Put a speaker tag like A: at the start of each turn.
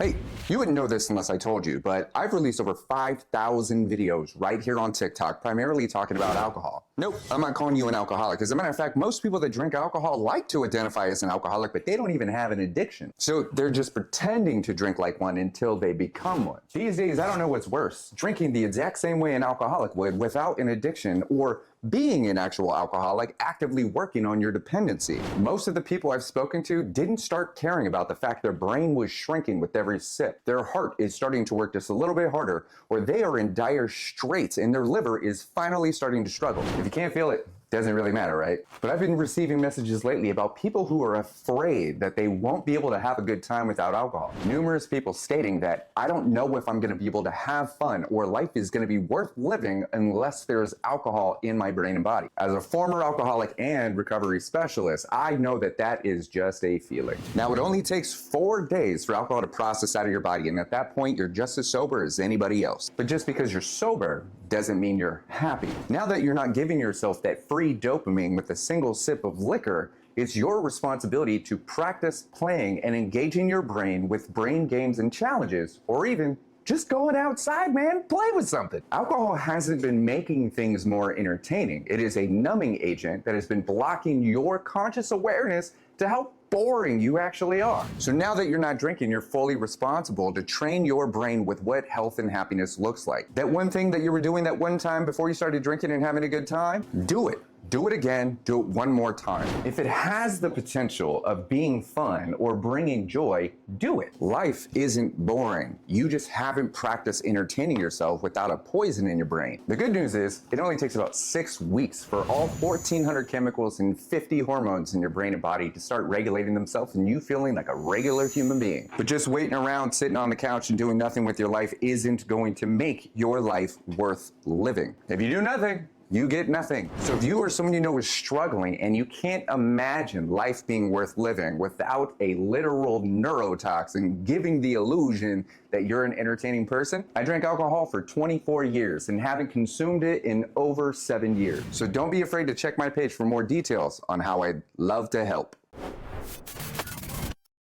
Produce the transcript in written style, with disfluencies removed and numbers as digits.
A: Hey, you wouldn't know this unless I told you, but I've released over 5,000 videos right here on TikTok, primarily talking about alcohol. Nope, I'm not calling you an alcoholic. As a matter of fact, most people that drink alcohol like to identify as an alcoholic, but they don't even have an addiction. So they're just pretending to drink like one until they become one. These days, I don't know what's worse, drinking the exact same way an alcoholic would without an addiction, or being an actual alcoholic, actively working on your dependency. Most of the people I've spoken to didn't start caring about the fact their brain was shrinking with every sip. Their heart is starting to work just a little bit harder, or they are in dire straits and their liver is finally starting to struggle. If you can't feel it, doesn't really matter, right? But I've been receiving messages lately about people who are afraid that they won't be able to have a good time without alcohol. Numerous people stating that I don't know if I'm going to be able to have fun or life is going to be worth living unless there's alcohol in my brain and body. As a former alcoholic and recovery specialist, I know that that is just a feeling. Now, it only takes 4 days for alcohol to process out of your body, and at that point, you're just as sober as anybody else. But just because you're sober doesn't mean you're happy. Now that you're not giving yourself that free dopamine with a single sip of liquor, it's your responsibility to practice playing and engaging your brain with brain games and challenges, or even just going outside, man, play with something. Alcohol hasn't been making things more entertaining. It is a numbing agent that has been blocking your conscious awareness to how boring you actually are. So now that you're not drinking, you're fully responsible to train your brain with what health and happiness looks like. That one thing that you were doing that one time before you started drinking and having a good time, do it. Do it again, do it one more time. If it has the potential of being fun or bringing joy, do it. Life isn't boring. You just haven't practiced entertaining yourself without a poison in your brain. The good news is, it only takes about 6 weeks for all 1,400 chemicals and 50 hormones in your brain and body to start regulating themselves and you feeling like a regular human being. But just waiting around, sitting on the couch and doing nothing with your life isn't going to make your life worth living. If you do nothing, you get nothing. So if you or someone you know is struggling and you can't imagine life being worth living without a literal neurotoxin giving the illusion that you're an entertaining person, I drank alcohol for 24 years and haven't consumed it in over 7 years. So don't be afraid to check my page for more details on how I'd love to help.